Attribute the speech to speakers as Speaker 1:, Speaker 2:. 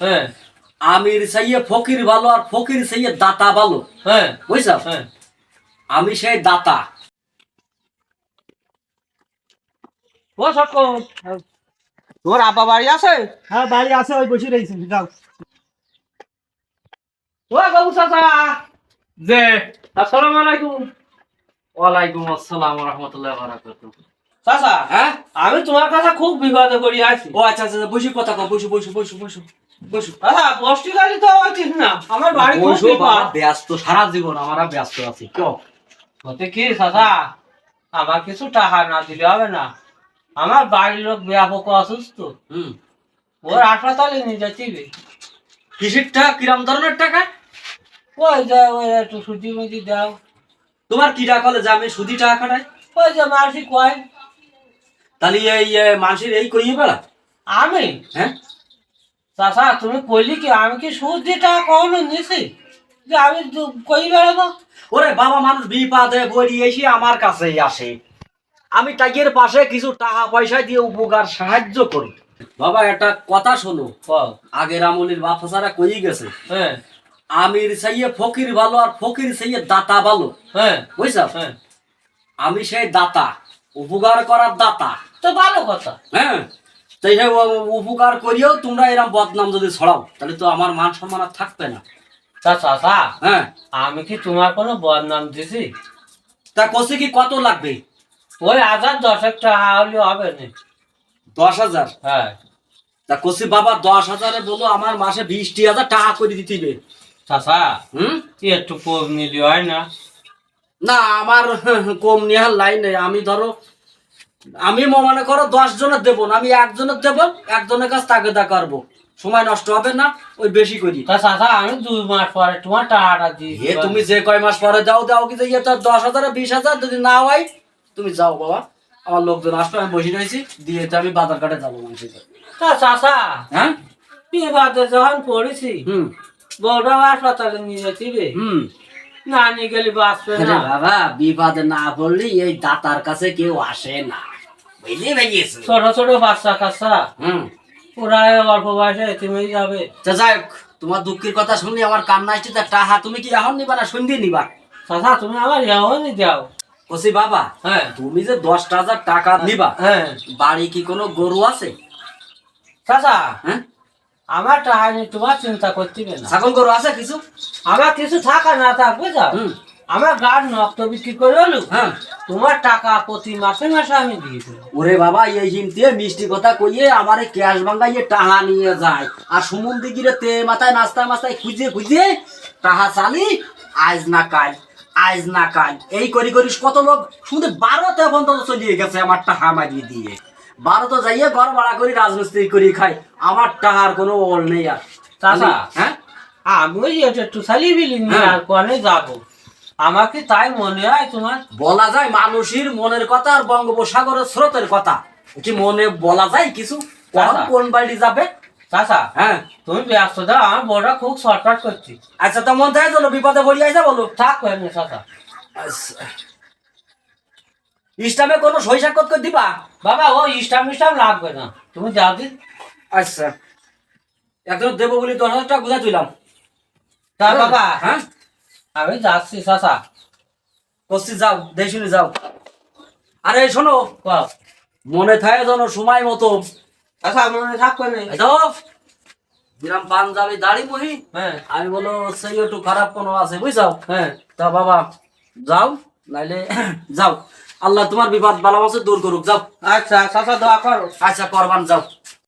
Speaker 1: হ্যাঁ
Speaker 2: আমির চাইয়ে ফকির ভালো আর ফকির চাইয়ে দাতা ভালো।
Speaker 1: হ্যাঁ
Speaker 2: বুঝছ?
Speaker 1: হ্যাঁ
Speaker 2: আমি সেই দাতা।
Speaker 1: ও সটকো তোর আব্বা বাড়ি আছে?
Speaker 3: হ্যাঁ বাড়ি আছে, ওই বসে রয়েছে, যাও।
Speaker 1: ও বাবু চাচা যে আসসালামু আলাইকুম।
Speaker 2: ওয়ালাইকুম আসসালাম ওয়া রাহমাতুল্লাহি ওয়া বারাকাতুহু।
Speaker 1: চাচা
Speaker 2: হ্যাঁ,
Speaker 1: আমি তোমার কাছে খুব বিপদে পড়ি আছি।
Speaker 2: ও আচ্ছা আচ্ছা, বসে কথা কও, বসো বসো বসো বসো বসো।
Speaker 1: চাচা বস্তি গাড়ি তো আছিস না, আমার বাড়ি খুব
Speaker 2: বসো বাবা,
Speaker 1: বিপদ।
Speaker 2: ব্যস্ত সারা জীবন আমরা ব্যস্ত আছি। কও।
Speaker 1: হতে কি চাচা, আমার কিছু টাকা না দিলে হবে না। আমার বাড়ির লোক ব্যাপক অসুস্থ,
Speaker 2: হুম,
Speaker 1: ওর হাসপাতালে নিয়ে যাচ্ছি।
Speaker 2: কিসের টাকা, কিরম ধরনের টাকা?
Speaker 1: ওই যে ওই একটু সুজি মুজি দাও।
Speaker 2: তোমার কি টাকা হলে যে আমি সুদি টাকা খাটাই?
Speaker 1: ওই যে মাসি কয়।
Speaker 2: তাহলে এই মানুষের এই কইয়ে বেড়া?
Speaker 1: আমি
Speaker 2: হ্যাঁ,
Speaker 1: চাচা তুমি কইলি কি আমি কি সুদ দিয়ে টাকা কখনো নিছি যে আমি কই বেড়াবো?
Speaker 2: ওরে বাবা, মানুষ বিপদে পড়ি এসে আমার কাছেই আসে, আমি টাইয়ের পাশে কিছু টাকা পয়সা দিয়ে উপকার সাহায্য করি। বাবা একটা কথা শোনো, আগের আমলের বাপসারা কই গেছে,
Speaker 1: হ্যাঁ
Speaker 2: আমির চাইয়ে ফকির ভালো আর ফকির চাইয়ে দাতা ভালো।
Speaker 1: হ্যাঁ
Speaker 2: বুঝছ?
Speaker 1: হ্যাঁ
Speaker 2: আমি সেই দাতা, উপকার করার দাতা।
Speaker 1: তো ভালো কথা।
Speaker 2: হ্যাঁ, তাই উপকার করিও তোমরা এরকম বদনাম যদি ছড়াও তাহলে তো আমার মান সম্মান আর থাকবে না।
Speaker 1: তা চাচা
Speaker 2: হ্যাঁ,
Speaker 1: আমি কি তোমার কোনো বদনাম দিছি?
Speaker 2: তা কষে কি কত লাগবে?
Speaker 1: ওই 1010 টাকা হলে হবে না।
Speaker 2: 10,000?
Speaker 1: হ্যাঁ
Speaker 2: তা কষি বাবা 10,000-এ বলো আমার মাসে 20,000 টাকা করে দিতে হবে।
Speaker 1: চাচা
Speaker 2: হুম,
Speaker 1: একটু কম নিলে হয় না?
Speaker 2: না আমার কম নেওয়ার লাইন নেই। আমি ধরো আমি মনে করো 10 জনের দেবো না, আমি একজনের দেবো, একজনের কাছ তাগেদা করবো, সময় নষ্ট হবে না, ওই বেশি করি।
Speaker 1: তা চাচা আমি 2 মাস পরে তোমার টাকাটা দিই।
Speaker 2: তুমি যে কয় মাস পরে দাও দাও, কিন্তু ইয়ে তো 10,000 20,000 যদি না হয় তুমি যাও বাবা, আমার লোকজন আসবে, আমি বসে রয়েছি, দিয়ে তো আমি বাজার ঘাটে যাবো মানুষের।
Speaker 1: তা চাচা
Speaker 2: হ্যাঁ,
Speaker 1: বিবাদে যখন পড়েছি
Speaker 2: হুম
Speaker 1: বড় হাসপাতালে নিয়ে যাচ্ছি রে,
Speaker 2: হুম।
Speaker 1: না নিয়ে গেলে বাঁচবে
Speaker 2: আরে
Speaker 1: না।
Speaker 2: বাবা, বিপদে না পড়লে এই দাতার কাছে কেউ আসে না, বুঝলি ভাইয়েছে?
Speaker 1: ছোট ছোট বাচ্চা কাচ্চা
Speaker 2: হুম,
Speaker 1: ওরা অল্প বয়সে এতিমেই যাবে।
Speaker 2: তা যাই হোক, তোমার দুঃখের কথা শুনলি আমার কান্না আসছে। তা টাহা তুমি কি এখন নিবা না সন্ধ্যে নিবা?
Speaker 1: চাচা তুমি আমার এখনই দাও।
Speaker 2: কসি বাবা,
Speaker 1: হ্যাঁ
Speaker 2: তুমি যে 10,000 টাকা নিবা,
Speaker 1: হ্যাঁ
Speaker 2: বাড়ি কি কোনো গরু আছে?
Speaker 1: চাচা
Speaker 2: হ্যাঁ,
Speaker 1: আমার টাকা নিয়ে তোমার চিন্তা করতে হবে না।
Speaker 2: ছাগল গরু আছে কিছু?
Speaker 1: আমার কিছু থাকা না থাকবে যাও,
Speaker 2: হুম,
Speaker 1: আমার গাড় নক্ত বিক্রি করে হলো
Speaker 2: হ্যাঁ।
Speaker 1: তোমার টাকা প্রতি মাসে মাসে আমি দিয়ে দেবো।
Speaker 2: ওরে বাবা, এই হিমতে মিষ্টি কথা কইয়ে আমারে ক্যাশ ভাঙ্গাইয়ে টাহা নিয়ে যায়, আর সুমন্দি গিরে তে মাথায় নাস্তা মাস্তায় খুঁজে খুঁজে টাহা চালি, আজ না কাল আজ না কাল এই করি করিস কত লোক শুধু 12তে পর্যন্ত চলিয়ে গেছে আমার টাহা মারিয়ে দিয়ে। 12তে যাইয়ে ঘর ভাড়া করি রাজমিস্ত্রি করি খাই, আমার টাহার কোনো ওল নেই আর।
Speaker 1: চাচা
Speaker 2: হ্যাঁ,
Speaker 1: আমি ওই একটু চালিয়ে বিলি নিয়ে আর কোনে যাবো, আমার কি তাই মনে হয় তোমার?
Speaker 2: বলা যায় মানুষের মনের কথা আর বঙ্গোপসাগরের স্রোতের কথা কি মনে বলা যায় কিছু? কখন কোন বাড়ি যাবে?
Speaker 1: চাচা
Speaker 2: হ্যাঁ,
Speaker 1: তুমি ব্যস্ত দাও, আমার বড়রা খুব শর্টকাট করছি।
Speaker 2: আচ্ছা তা মন থাকে চলো, বিপদে পড়ি আইসা বলো।
Speaker 1: থাক না চাচা।
Speaker 2: ইসলামে কোনো সই সাক্ষাৎ করে দিবা?
Speaker 1: বাবা ও ইস্টাম ইস্টাম লাগবে না, তুমি যাও দিন।
Speaker 2: আচ্ছা, একজন দেবো বলি 10,000 টাকা গুজা তুইলাম।
Speaker 1: তা বাবা
Speaker 2: হ্যাঁ,
Speaker 1: আমি যাচ্ছি চাচা।
Speaker 2: কষ্টি যাও, দেখে শুনে যাও। আরে শোনো,
Speaker 1: কও।
Speaker 2: মনে থাকে যেন সময় মতো।
Speaker 1: চাচা মনে থাকবে না।
Speaker 2: এই তো দিলাম পাঞ্জাবি দাড়ি মহি,
Speaker 1: হ্যাঁ
Speaker 2: আমি বলো সেই একটু খারাপ কোনো আছে বুঝছাও?
Speaker 1: হ্যাঁ
Speaker 2: তা বাবা যাও, নাইলে যাও, আল্লাহ তোমার বিপদ বালা দূর করুক, যাও।
Speaker 1: আচ্ছা চাচা দোয়া করো।
Speaker 2: আচ্ছা করবান, যাও।